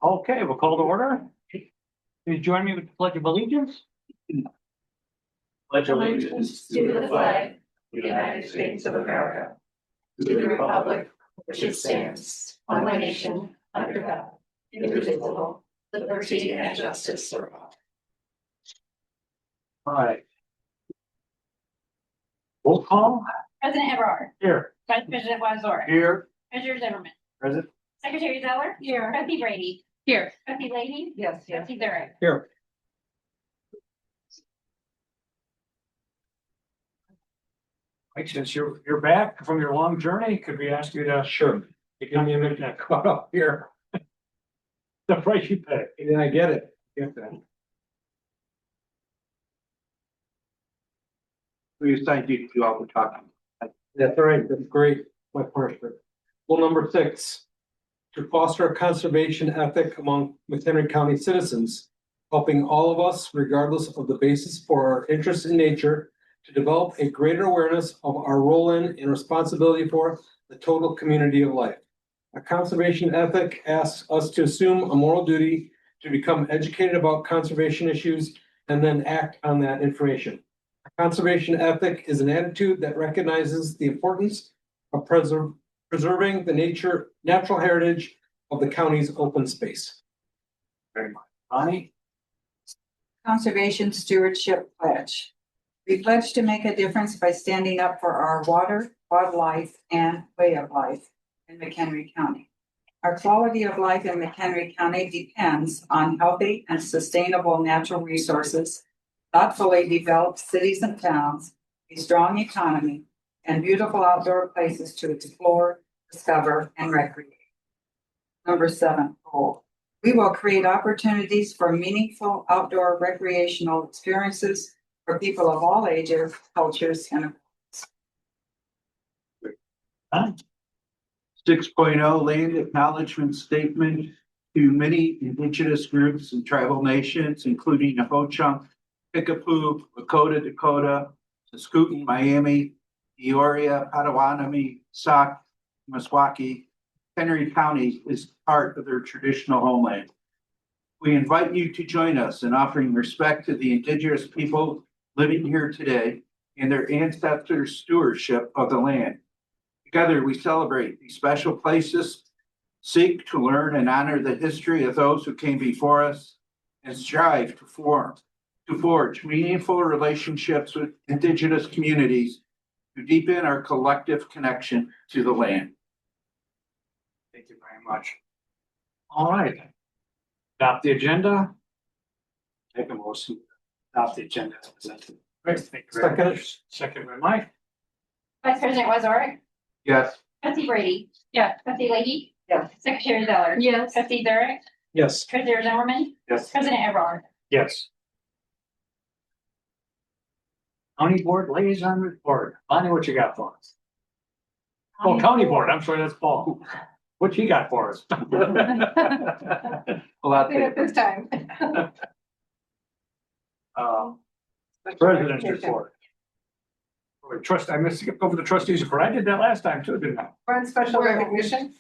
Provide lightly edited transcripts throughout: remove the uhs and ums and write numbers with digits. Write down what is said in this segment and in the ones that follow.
Okay, we'll call to order. Please join me with the Pledge of Allegiance. Pledge allegiance to the flag of the United States of America, to the republic which it stands, one nation, under God, indivisible, with liberty and justice for all. All right. Roll call. President Everard. Here. Vice President Wazor. Here. Treasurer Zimmerman. Present. Secretary Zeller. Here. Trustee Brady. Here. Trustee Leahy. Yes, Trustee Zurich. Here. Right, since you're back from your long journey, could we ask you to give me a minute to cut up here? The price you pay. And I get it. Get that. We thank you all for talking. That's all right. That's great. My pleasure. Rule number 6, to foster a conservation ethic among McHenry County citizens, helping all of us, regardless of the basis for our interest in nature, to develop a greater awareness of our role in and responsibility for the total community of life. A conservation ethic asks us to assume a moral duty to become educated about conservation issues and then act on that information. A conservation ethic is an attitude that recognizes the importance of preserving the natural heritage of the county's open space. Very much. Bonnie? Conservation Stewardship Pledge. We pledge to make a difference by standing up for our water, wildlife, and way of life in McHenry County. Our quality of life in McHenry County depends on healthy and sustainable natural resources, thoughtfully developed cities and towns, a strong economy, and beautiful outdoor places to explore, discover, and recreate. Number 7, goal. We will create opportunities for meaningful outdoor recreational experiences for people of all ages, cultures, and 6.0 land acknowledgement statement to many indigenous groups and tribal nations, including the Ho-Chunk, Kickapoo, Lakota, Dakota, Muscogee, Miami, Peoria, Potawatomi, Sauk, Meskwaki. Henry County is part of their traditional homeland. We invite you to join us in offering respect to the indigenous people living here today and their ancestors' stewardship of the land. Together, we celebrate these special places, seek to learn and honor the history of those who came before us, and strive to forge meaningful relationships with indigenous communities to deepen our collective connection to the land. Thank you very much. All right. Adopt the agenda. Take a motion. Adopt the agenda as presented. Great. Thank you very much. Second by Mike. Vice President Wazor. Yes. Trustee Brady. Yes. Trustee Leahy. Yes. Secretary Zeller. Yes. Trustee Zurich. Yes. Treasurer Zimmerman. Yes. President Everard. Yes. County Board Liaison Report. Bonnie, what you got for us? Oh, County Board. I'm sorry, that's Paul. What you got for us? A lot there. This time. President's report. I missed to skip over the trustees report. I did that last time too, didn't I? We're on special recognition.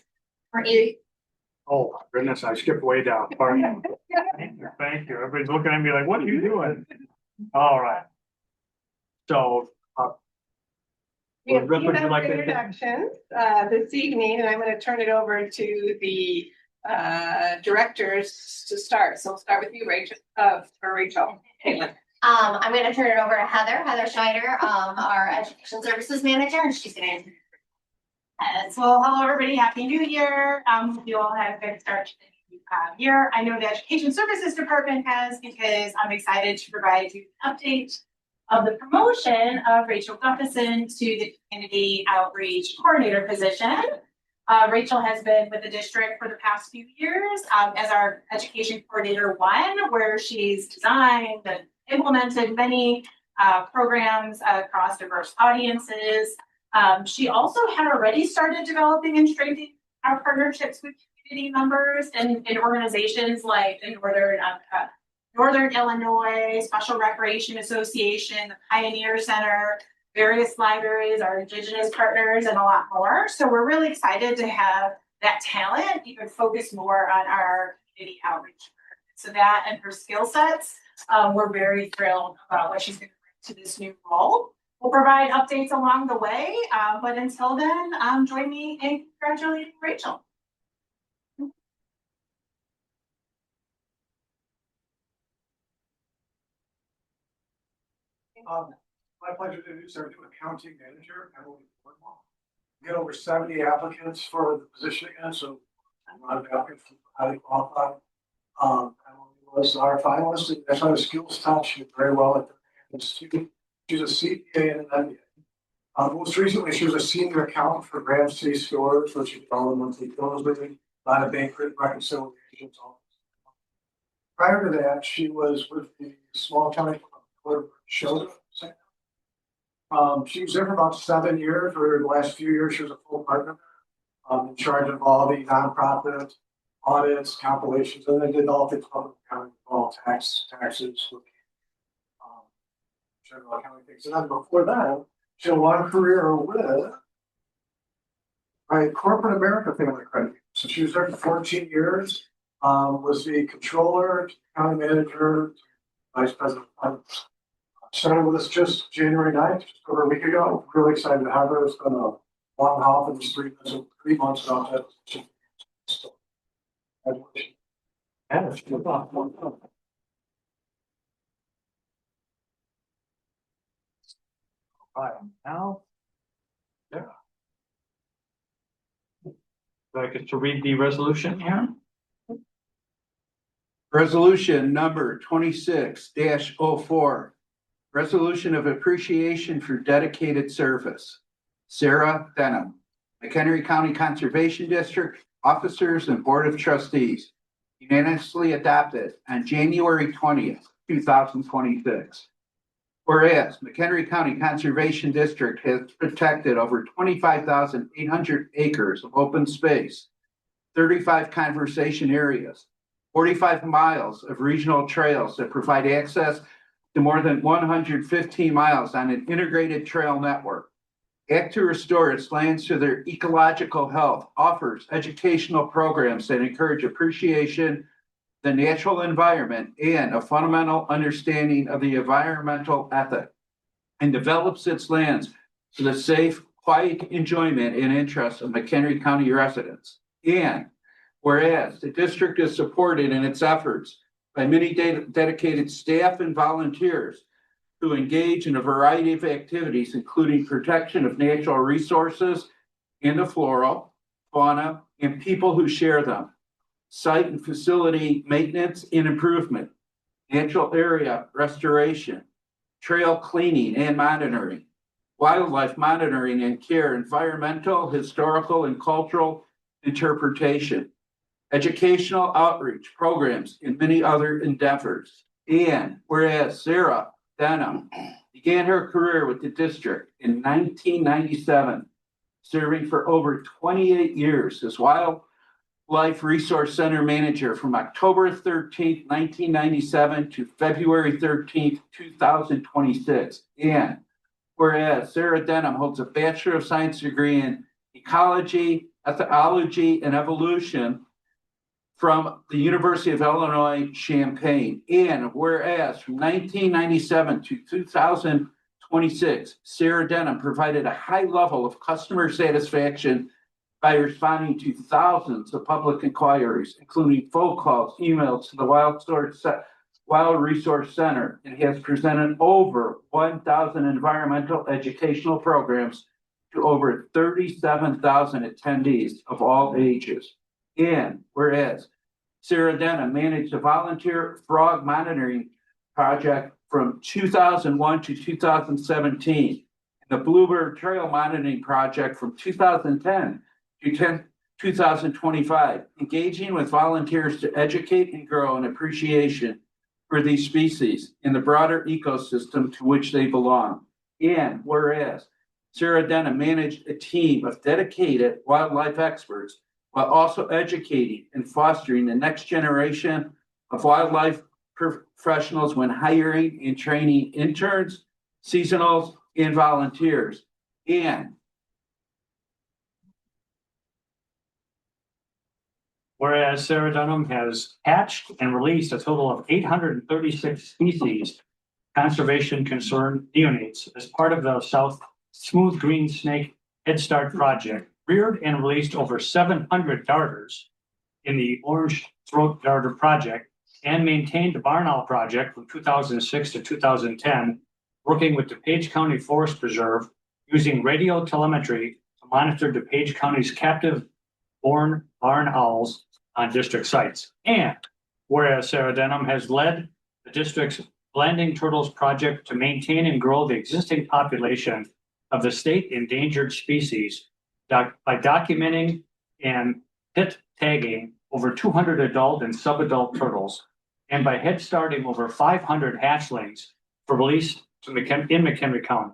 For 8. Oh, my goodness, I skipped way down. Pardon. Thank you. Everybody's looking at me like, what are you doing? All right. So, We have Rip, would you like to- introductions this evening, and I'm going to turn it over to the directors to start. So we'll start with you, Rachel. Rachel. I'm going to turn it over to Heather Schneider, our Education Services Manager, and she's going to. So hello everybody, Happy New Year. Hope you all had a good start to the year. I know the Education Services Department has, because I'm excited to provide you an update of the promotion of Rachel Gufferson to the Community Outreach Coordinator position. Rachel has been with the district for the past few years as our Education Coordinator 1, where she's designed and implemented many programs across diverse audiences. She also had already started developing and strengthening our partnerships with community members and organizations like the Northern Illinois Special Recreation Association, the Pioneer Center, various libraries, our Indigenous partners, and a lot more. So we're really excited to have that talent even focus more on our community outreach work. So that and her skill sets, we're very thrilled about what she's going to bring to this new role. We'll provide updates along the way, but until then, join me in congratulating Rachel. My pleasure to introduce our new accounting manager, Emily Cornwall. We had over 70 applicants for the position again, so a lot of applicants highly qualified. Emily was our finalist, and that's how her skills taught. She did very well at the institute. She's a CPA and an MBA. Most recently, she was a senior accountant for Graham City Stores, where she did all the monthly bills with me, a lot of bank reconciliations. Prior to that, she was with the small county show. She was there for about 7 years. For the last few years, she was a full partner, in charge of all the nonprofit audits, compilations, and then did all the public accounting, all taxes, general accounting things. And then before that, she had a long career with my corporate America family credit. So she was there for 14 years. Was the controller, county manager, vice president. Started with us just January 9th, just over a week ago. Really excited to have her. It's been a long haul for these 3 months now. Congratulations. Yeah, it's good. Right now. Yeah. Do I get to read the resolution here? Resolution number 26-04. Resolution of appreciation for dedicated service. Sarah Denham, McHenry County Conservation District Officers and Board of Trustees, unanimously adopted on January 20th, 2026. Whereas McHenry County Conservation District has protected over 25,800 acres of open space, 35 conservation areas, 45 miles of regional trails that provide access to more than 115 miles on an integrated trail network. Act to restore its lands to their ecological health, offers educational programs that encourage appreciation, the natural environment, and a fundamental understanding of the environmental ethic, and develops its lands for the safe, quiet enjoyment and interest of McHenry County residents. And whereas the district is supported in its efforts by many dedicated staff and volunteers who engage in a variety of activities, including protection of natural resources and the flora, fauna, and people who share them, site and facility maintenance and improvement, natural area restoration, trail cleaning and monitoring, wildlife monitoring and care, environmental, historical, and cultural interpretation, educational outreach programs, and many other endeavors. And whereas Sarah Denham began her career with the district in 1997, serving for over 28 years as Wildlife Resource Center manager from October 13th, 1997 to February 13th, 2026. And whereas Sarah Denham holds a Bachelor of Science degree in ecology, ethology, and evolution from the University of Illinois, Champaign. And whereas from 1997 to 2026, Sarah Denham provided a high level of customer satisfaction by responding to thousands of public inquiries, including phone calls, emails to the Wild Resource Center, and has presented over 1,000 environmental educational programs to over 37,000 attendees of all ages. And whereas Sarah Denham managed a volunteer frog monitoring project from 2001 to 2017, and the Bluebird Trail Monitoring Project from 2010 to 2025, engaging with volunteers to educate and grow an appreciation for these species in the broader ecosystem to which they belong. And whereas Sarah Denham managed a team of dedicated wildlife experts while also educating and fostering the next generation of wildlife professionals when hiring and training interns, seasonals, and volunteers. And whereas Sarah Dunham has hatched and released a total of 836 species conservation concern neonates as part of the South Smooth Green Snake Head Start project, reared and released over 700 darters in the Orange Throat Darter project, and maintained the Barn Owl project from 2006 to 2010, working with DuPage County Forest Preserve using radio telemetry to monitor DuPage County's captive born barn owls on district sites. And whereas Sarah Denham has led the district's Landing Turtles project to maintain and grow the existing population of the state endangered species by documenting and pit tagging over 200 adult and subadult turtles, and by head starting over 500 hatchlings for release in McHenry County,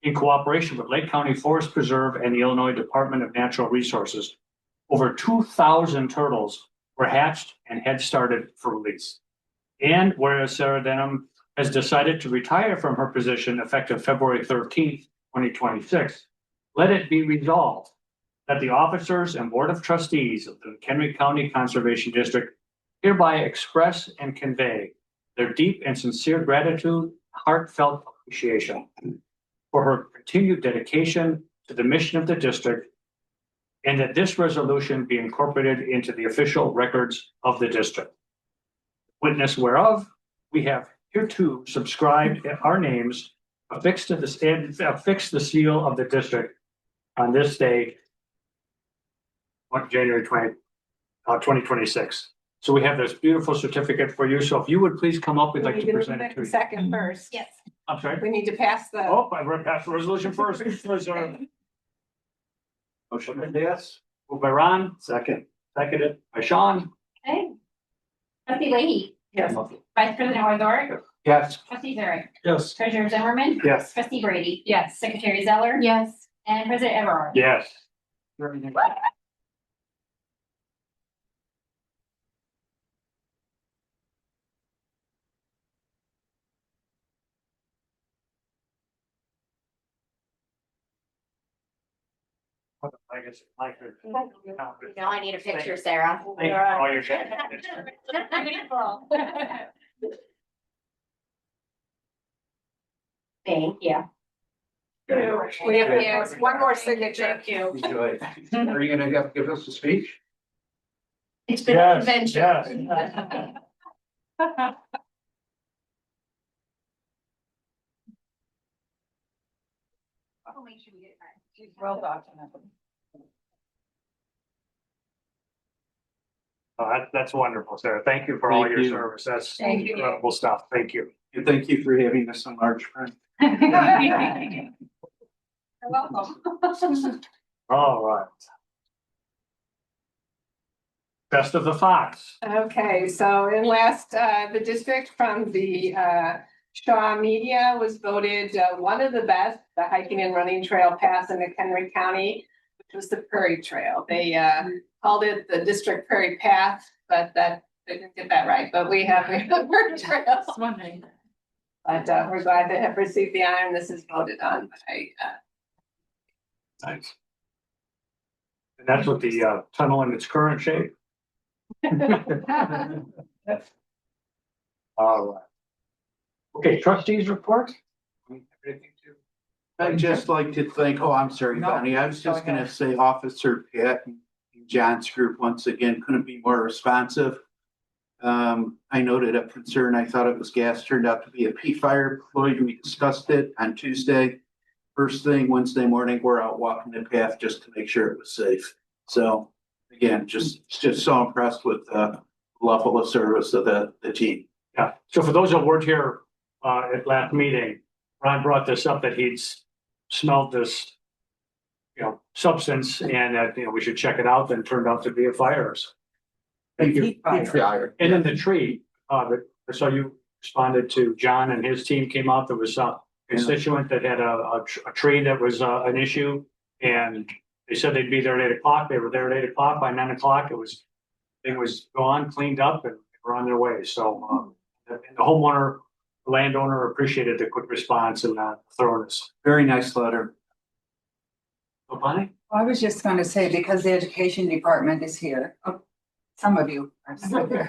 in cooperation with Lake County Forest Preserve and the Illinois Department of Natural Resources. Over 2,000 turtles were hatched and head started for release. And whereas Sarah Denham has decided to retire from her position effective February 13th, 2026, let it be resolved that the officers and Board of Trustees of the McHenry County Conservation District hereby express and convey their deep and sincere gratitude, heartfelt appreciation for her continued dedication to the mission of the district, and that this resolution be incorporated into the official records of the district. Witness whereof, we have hereto subscribed our names, affixed the seal of the district on this day, January 2026. So we have this beautiful certificate for you. So if you would please come up, we'd like to present it to you. Second first. Yes. I'm sorry. We need to pass the. Oh, I read past the resolution first. Motion to pass. Moved by Ron, seconded by Sean. Okay. Trustee Leahy, Yes. Vice President Wazorek, Yes. Trustee Zurich, Yes. Treasurer Zimmerman, Yes. Trustee Brady, Yes. Secretary Zeller, Yes. and President Everard. Yes. Now I need a picture, Sarah. Thank you for all your. Thank you. We have, yes, one more signature. Enjoy. Are you gonna have to give us a speech? It's been a convention. Yes. Well documented. Oh, that's wonderful, Sarah. Thank you for all Thank your you. service. That's Thank you. incredible stuff. Thank you. And thank you for having us on large print. You're welcome. All right. Best of the Fox. Okay, so in last, the district from the Shaw Media was voted one of the best, the hiking and running trail paths in McHenry County, which was the Prairie Trail. They called it the District Prairie Path, but that they didn't get that right, but we have the Prairie Trail. But we're glad to have received the honor, and this is voted on by Nice. And that's with the tunnel in its current shape. All right. Okay, trustees report. Anything to- I'd just like to thank, oh, I'm sorry, No, Bonnie, I was go just gonna ahead. say Officer Pat and John's group once again couldn't be more responsive. I noted a concern, I thought it was gas, turned out to be a P fire. Floyd, we discussed it on Tuesday. First thing Wednesday morning, we're out walking the path just to make sure it was safe. So again, just so impressed with the level of service of the team. Yeah, so for those that weren't here at last meeting, Ron brought this up that he'd smelled this, substance, and that, we should check it out, then it turned out to be a fire. So, thank you. And in the tree, so you responded to John and his team came out, there was a constituent that had a tree that was an issue, and they said they'd be there at 8:00. They were there at 8:00. By 9:00, it was gone, cleaned up, and they were on their way. So and the homeowner, the landowner appreciated the quick response and thoroughness. Very nice letter. Oh, Bonnie? I was just going to say, because the education department is here, Some of you are still there.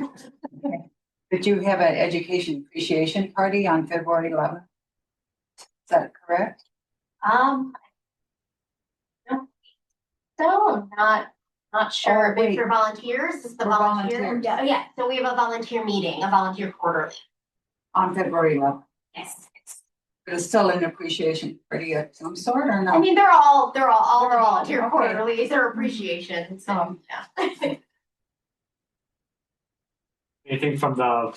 Okay. Did you have an education appreciation party on February 11th? Is that correct? No. So, not sure, Oh, maybe wait. for volunteers, is the For volunteer? volunteers. Yeah, so we have a volunteer meeting, a volunteer quarterly. On February 11th. Yes. But it's still an appreciation party of some sort or I not? mean, all the They're all, volunteer okay. quarterlies are appreciation, so, yeah. Anything from the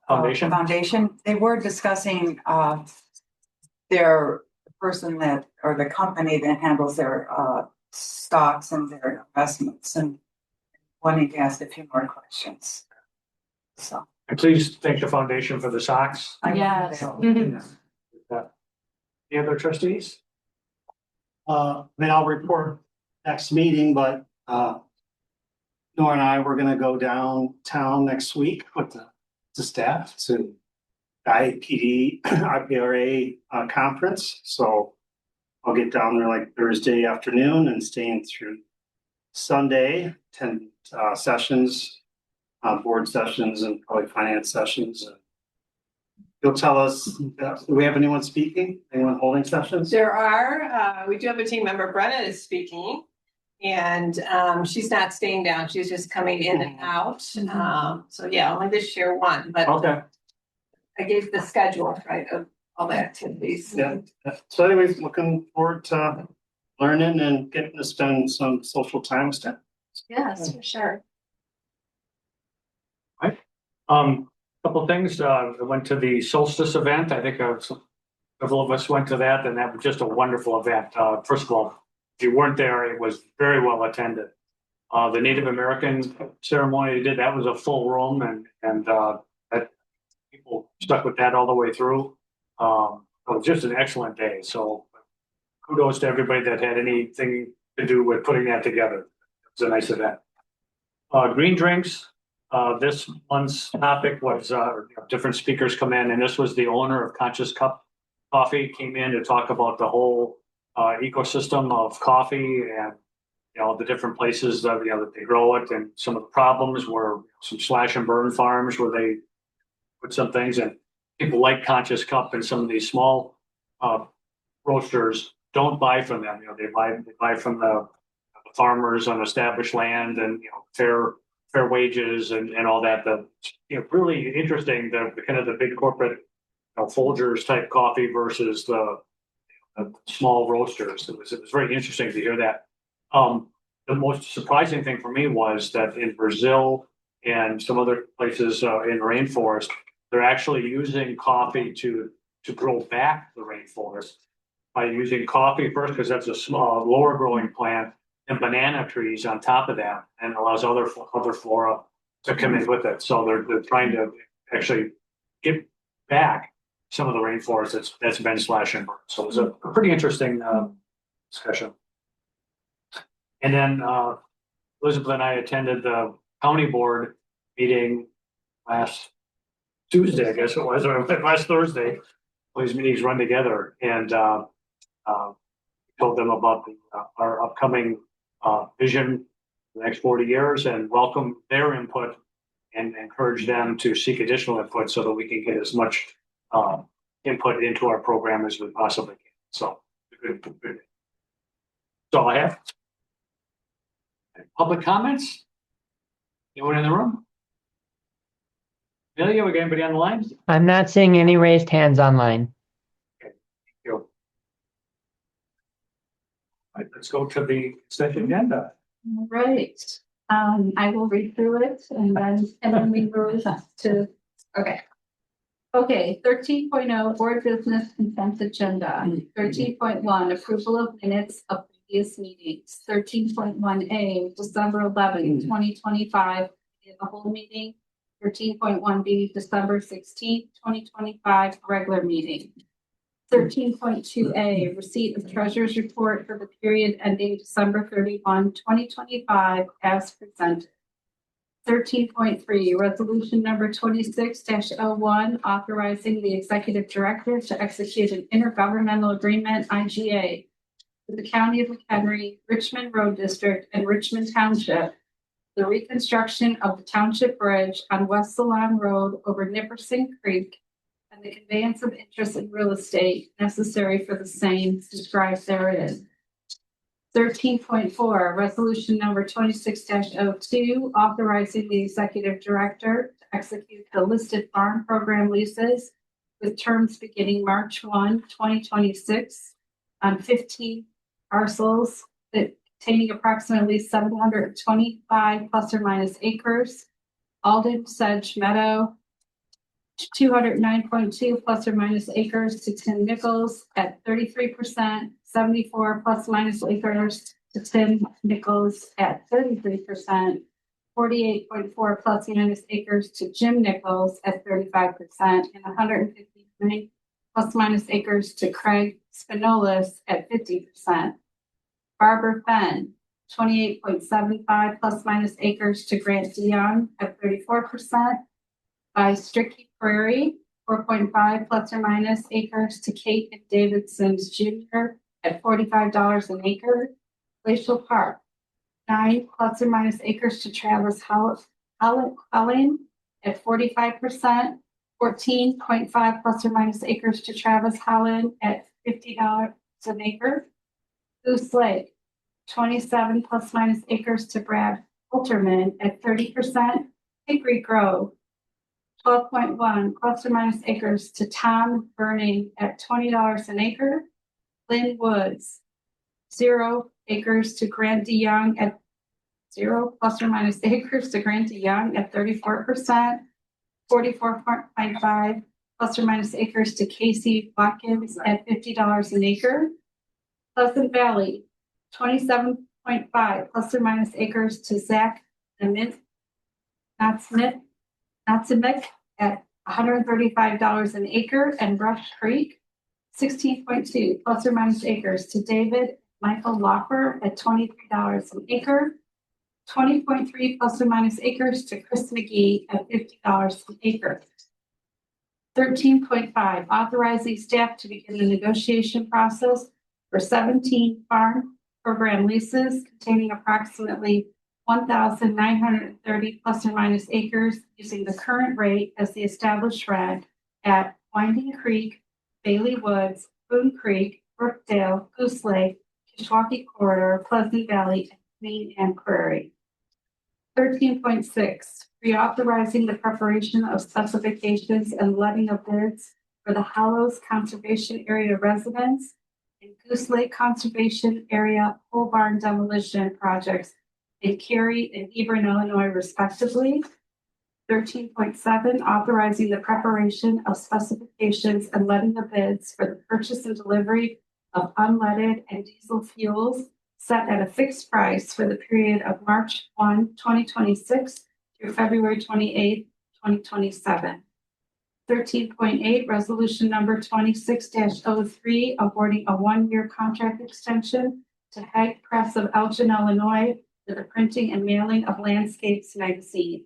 foundation? Foundation, they were discussing, their person that, or the company that handles their, stocks and their investments and wanting to ask a few more questions. So. And please thank the foundation for the socks. Yes. Any other trustees? I mean, I'll report next meeting, but, Nora and I were gonna go downtown next week with the staff to IPD, IPRA, conference. So I'll get down there like Thursday afternoon and staying through Sunday, 10 sessions, board sessions and probably finance sessions. You'll tell us, do we have anyone speaking? Anyone holding sessions? There are, we do have a team member, Brenna is speaking. And she's not staying down, she's just coming in and out. So yeah, only this year one, but Okay. I gave the schedule, right, of all the activities. Yeah. So anyways, looking forward to learning and getting to spend some social time with them. Yes, for sure. Couple things, I went to the solstice event. I think several of us went to that, and that was just a wonderful event. First of all, if you weren't there, it was very well attended. The Native American ceremony they did, that was a full room and that people stuck with that all the way through. It was just an excellent day. So kudos to everybody that had anything to do with putting that together. It was a nice event. Green drinks. This month's topic was different speakers come in, and this was the owner of Conscious Cup Coffee came in to talk about the whole ecosystem of coffee and the different places that that they grow it, and some of the problems were some slash and burn farms where they put some things in. People like Conscious Cup, and some of these small roasters don't buy from them. They buy from the farmers on established land and fair wages and all that. The really interesting the kind of the big corporate Folgers type coffee versus the small roasters. It was very interesting to hear that. The most surprising thing for me was that in Brazil and some other places in rainforest, they're actually using coffee to grow back the rainforest by using coffee first, because that's a small lower growing plant, and banana trees on top of that, and allows other flora to come in with it. So they're trying to actually get back some of the rainforest that's been slash and burn. So it was a pretty interesting discussion. And then Elizabeth and I attended the county board meeting last Tuesday, I guess it was, or last Thursday. All these meetings run together, and told them about our upcoming vision for the next 40 years and welcome their input and encourage them to seek additional input so that we can get as much input into our program as we possibly can. So good. That's all I have. Public comments? Anyone in the room? Amelia, we got anybody on the line? I'm not seeing any raised hands online. Okay, thank you. All right, let's go to the session agenda. All right. I will read through it and then we move to, okay. Okay, 13.0 board business consent agenda. 13.1 approval of minutes of previous meetings. 13.1A December 11, 2025, the whole meeting. 13.1B December 16, 2025, regular meeting. 13.2A receipt of treasurer's report for the period ending December 31, 2025, as presented. 13.3 resolution number 26-01 authorizing the executive director to execute an intergovernmental agreement IGA with the County of McHenry, Richmond Road District, and Richmond Township the reconstruction of the township bridge on West Salon Road over Nipperson Creek, and the conveyance of interest in real estate necessary for the same described therein. 13.4, resolution number 26-02, authorizing the executive director to execute the listed farm program leases with terms beginning March 1, 2026 on 15 parcels containing approximately 725 plus or minus acres. Alden Sedge Meadow, 209.2 plus or minus acres to Tim Nichols at 33%, 74 plus minus acres to Tim Nichols at 33%, 48.4 plus minus acres to Jim Nichols at 35%, and 159 plus minus acres to Craig Spinolis at 50%. Barbara Fenn, 28.75 plus minus acres to Grant DeYoung at 34%. By Stricky Prairie, 4.5 plus or minus acres to Kate and David Sims Jr. at $45 an acre. Glacial Park, 9 plus or minus acres to Travis Holland at 45%. 14.5 plus or minus acres to Travis Holland at $50 an acre. Goose Lake, 27 plus minus acres to Brad Alterman at 30%. Hickory Grove, 12.1 plus or minus acres to Tom Burning at $20 an acre. Lynn Woods, 0 acres to Grant DeYoung at 0 plus or minus acres to Grant DeYoung at 34%. 44.5 plus or minus acres to Casey Watkins at $50 an acre. Pleasant Valley, 27.5 plus or minus acres to Zach Natsimick at $135 an acre, and Rush Creek, 16.2 plus or minus acres to David Michael Loffer at $23 an acre. 20.3 plus or minus acres to Chris McGee at $50 an acre. 13.5, authorizing staff to begin the negotiation process for 17 farm program leases containing approximately 1,930 plus or minus acres using the current rate as the established rent at Winding Creek, Bailey Woods, Boone Creek, Brookdale, Goose Lake, Kishwaukee Corridor, Pleasant Valley, and Queen and Prairie. 13.6, reauthorizing the preparation of specifications and letting of bids for the Hollows Conservation Area residents and Goose Lake Conservation Area pole barn demolition projects in Cary and Hebron, Illinois, respectively. 13.7, authorizing the preparation of specifications and letting of bids for the purchase and delivery of unleaded and diesel fuels set at a fixed price for the period of March 1, 2026 through February 28, 2027. 13.8, resolution number 26-03, awarding a 1-year contract extension to Hague Press of Elgin, Illinois, for the printing and mailing of Landscapes magazine.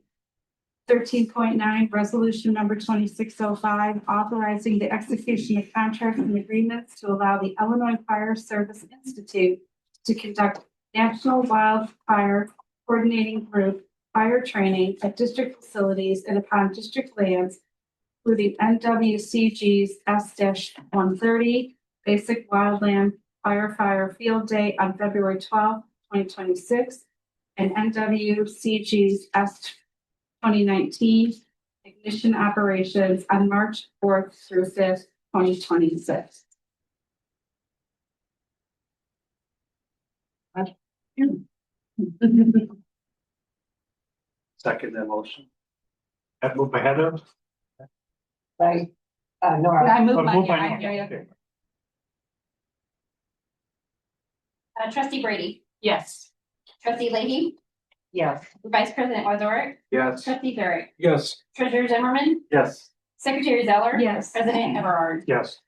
13.9, resolution number 2605, authorizing the execution of contracts and agreements to allow the Illinois Fire Service Institute to conduct National Wildfire Coordinating Group fire training at district facilities and upon district lands, including NWCG's S-130 Basic Wildland Firefighter Field Day on February 12, 2026, and NWCG's S-2019 Ignition Operations on March 4th through 5th, 2026. Second that motion. That moved by Heather. By, Nora. I moved Moved by my, Nora. yeah. Okay. Trustee Brady, Yes. trustee Leahy, Yes. vice president Wazorek, Yes. trustee Barrett, Yes. treasurer Zimmerman, Yes. secretary Zeller. Yes. President Everard. Yes.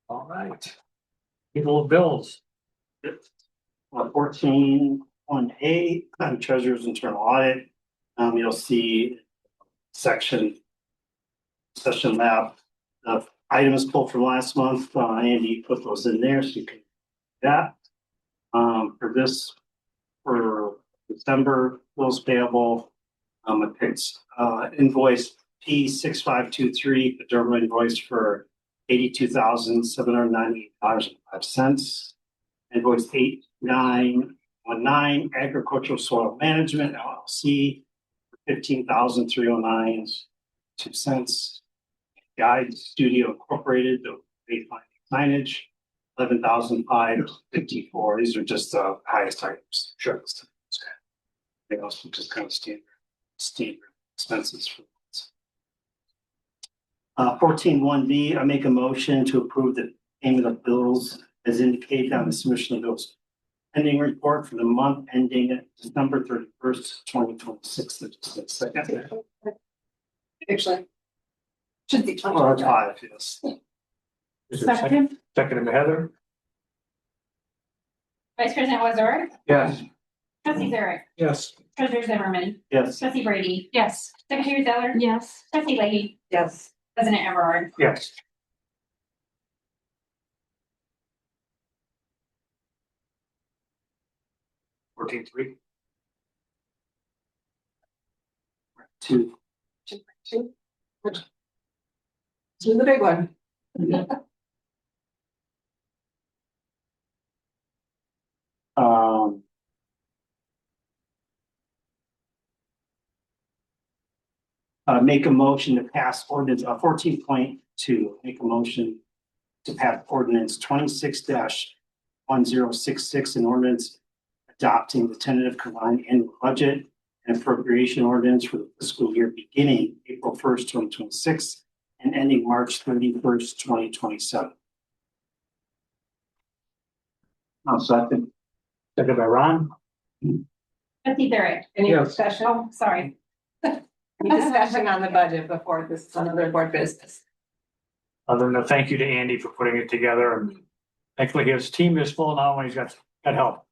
All right. People of bills. 14.8, treasurer's internal audit. You'll see section map of items pulled from last month. Andy put those in there so you can do that. For December bills payable. It picks, invoice P 6523, the Durham invoice for $82,798.05. Invoice 8919, agricultural soil management LLC, $15,309.02. Guide Studio Incorporated, the baseline signage, $11,554. These are just the highest items. Sure. Everything else, which is kind of standard expenses for. 14.1B, I make a motion to approve the payment of bills as indicated on the submission of bills pending report for the month ending December 31st, 2026. Second. Actually. Should be Oh, that's 5, yes. Is there a second? Second by Heather. Vice President Wazor, Yes. Trustee Zurich, Yes. Treasurer Zimmerman, Yes. Trustee Brady. Yes. Secretary Zeller. Yes. Trustee Leahy, Yes. President Everard. Yes. Fourteen three. 2. Two. Do the big one. Um. Make a motion to pass ordinance 14.2, make a motion to pass ordinance 26-1066, an ordinance adopting the tentative combined annual budget and appropriation ordinance for the fiscal year beginning April 1st, 2026 and ending March 31st, 2027. I'll second. Second by Ron. Trustee Zurich. Any Yes. discussion? Oh, sorry. Any discussion on the budget before this is another board business? Other than a thank you to Andy for putting it together, and thankfully his team is full now and he's got help.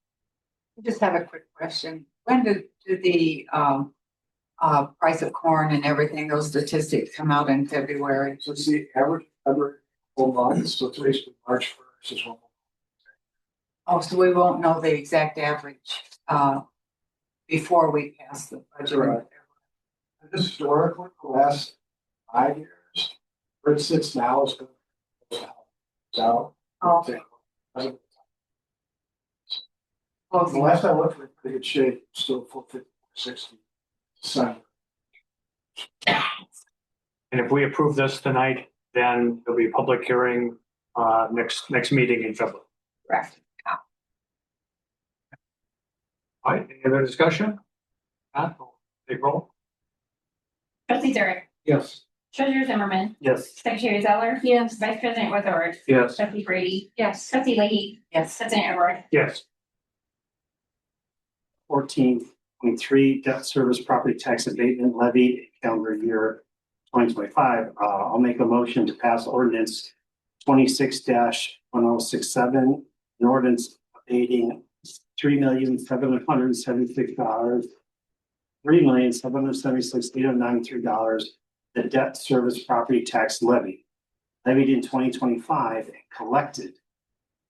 I just have a quick question. When did the price of corn and everything, those statistics come out in February? So it's the average whole month, so today's March 1st is one. Oh, so we won't know the exact average before we pass the budget. Correct. And historically, the last 5 years, where it sits now is going to go out. Oh. The Oh, last I looked, we're in pretty good shape, still 450, 60. December. And if we approve this tonight, then there'll be a public hearing next meeting in February. correct. All right, any other discussion? Not, take roll. Trustee Zurich, Yes. Treasurer Zimmerman, Yes. Secretary Zeller. Yes. Vice President Wazor, Yes. Trustee Brady. Yes. Trustee Leahy, Yes. President Everard. Yes. 14.3, debt service property tax abatement levied in calendar year 2025. I'll make a motion to pass ordinance 26-1067, an ordinance abating $3,776,000, $3,776,893, the debt service property tax levy levied in 2025 and collected in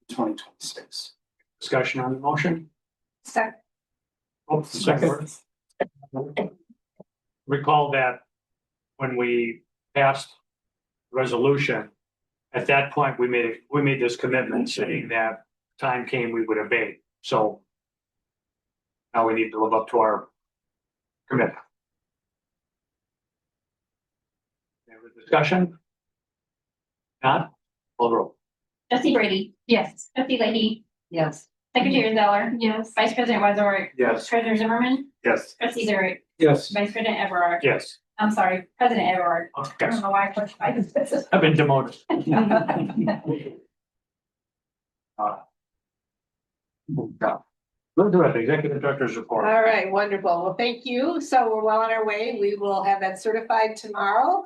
2026. Discussion on the motion? Second. Oh, second. Recall that when we passed resolution, at that point, we made this commitment saying that time came, we would abate. So now we need to live up to our commitment. Any other discussion? Not? Call the roll. Trustee Brady. Yes. Trustee Leahy, Yes. Secretary Zeller. Yes. Vice President Wazor, Yes. Treasurer Zimmerman, Yes. Trustee Zurich, Yes. Vice President Everard. Yes. I'm sorry, President Everard. I Okay. don't know why I pushed Vice President. I've been demoted. We'll do it, the executive director's report. All right, wonderful. Well, thank you. So we're well on our way. We will have that certified tomorrow.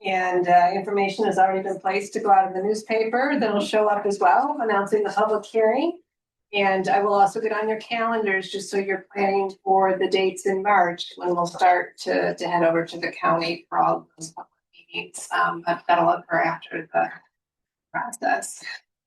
And information has already been placed to go out in the newspaper. That'll show up as well, announcing the public hearing. And I will also get on your calendars, just so you're planning for the dates in March, when we'll start to head over to the county for all those public meetings. But that'll occur after the process.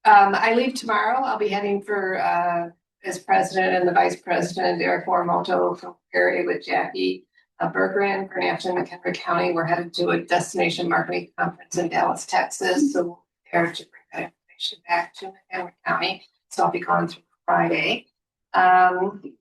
I leave tomorrow. I'll be heading for as president and the vice president, Eric Morimoto from Perry with Jackie Bergeron for National McHenry County. We're headed to a destination marketing conference in Dallas, Texas. So we're there to bring that information back to McHenry County. So I'll be gone through Friday.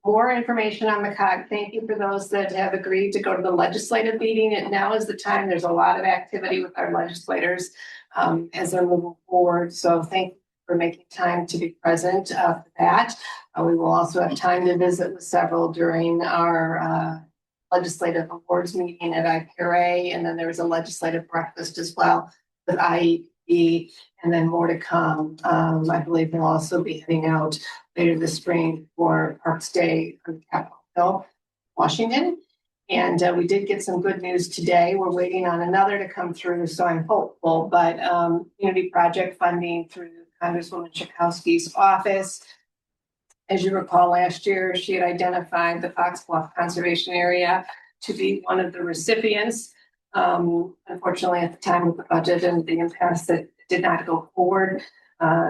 More information on McCog. Thank you for those that have agreed to go to the legislative meeting. And now is the time. There's a lot of activity with our legislators as they're moving forward. So thank you for making time to be present for that. We will also have time to visit with several during our legislative awards meeting at IPRA. And then there was a legislative breakfast as well with IEP, and then more to come. I believe we'll also be heading out later this spring for Parks Day on Capitol Hill, Washington. And we did get some good news today. We're waiting on another to come through, so I'm hopeful. But community project funding through Congresswoman Chakowski's office. As you recall, last year, she had identified the Fox Bluff Conservation Area to be one of the recipients. Unfortunately, at the time of the budget and the impasse, that did not go forward.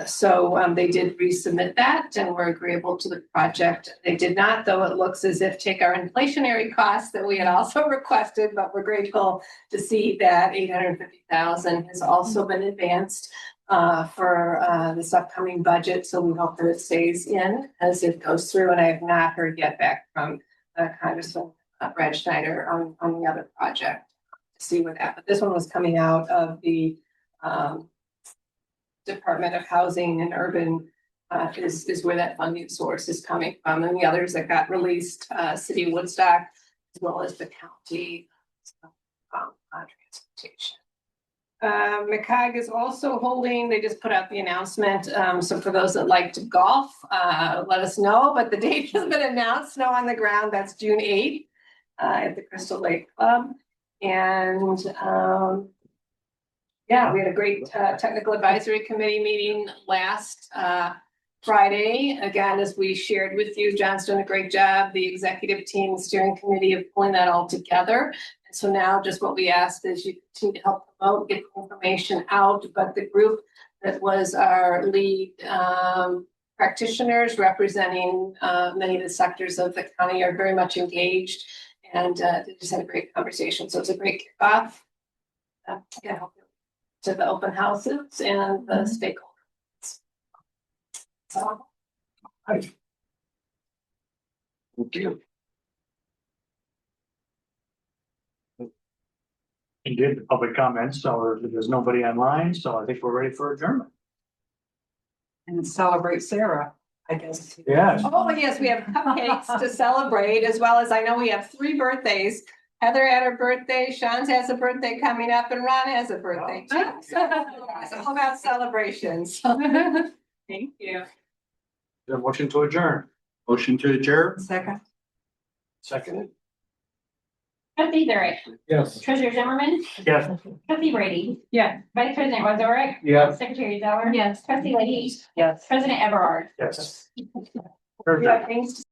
So they did resubmit that and were agreeable to the project. They did not, though it looks as if take our inflationary costs that we had also requested, but we're grateful to see that $850,000 has also been advanced for this upcoming budget. So we hope that it stays in as it goes through. And I have not heard yet back from Congressman Brad Schneider on the other project to see where that, but this one was coming out of the Department of Housing and Urban is where that funding source is coming from. And the others that got released, City of Woodstock, as well as the county transportation. McCog is also holding, they just put out the announcement. So for those that like to golf, let us know, but the date has been announced, snow on the ground, that's June 8th at the Crystal Lake Club. And yeah, we had a great technical advisory committee meeting last Friday. Again, as we shared with you, John's done a great job. The executive team, the steering committee of pulling that all together. And so now just what we asked is you continue to help promote, get the information out. But the group that was our lead practitioners representing many of the sectors of the county are very much engaged, and they just had a great conversation. So it's a great kickoff. Yeah, to the open houses and the stakeholders. So. Thank you. You did the public comments, so there's nobody online, so I think we're ready for adjournment. And celebrate Sarah, I guess. Yes. Oh, yes, we have cupcakes to celebrate, as well as I know we have 3 birthdays. Heather had her birthday, Sean's has a birthday coming up, and Ron has a birthday too. So it's all about celebrations. Thank you. Is there a motion to adjourn? Motion to adjourn? Second. Seconded? Trustee Zurich, Yes. Treasurer Zimmerman, Yes. Trustee Brady, Yeah. Vice President Wazorek, Yes. Secretary Zeller. Yes. Trustee Leahy, Yes. President Everard. Yes. We have things to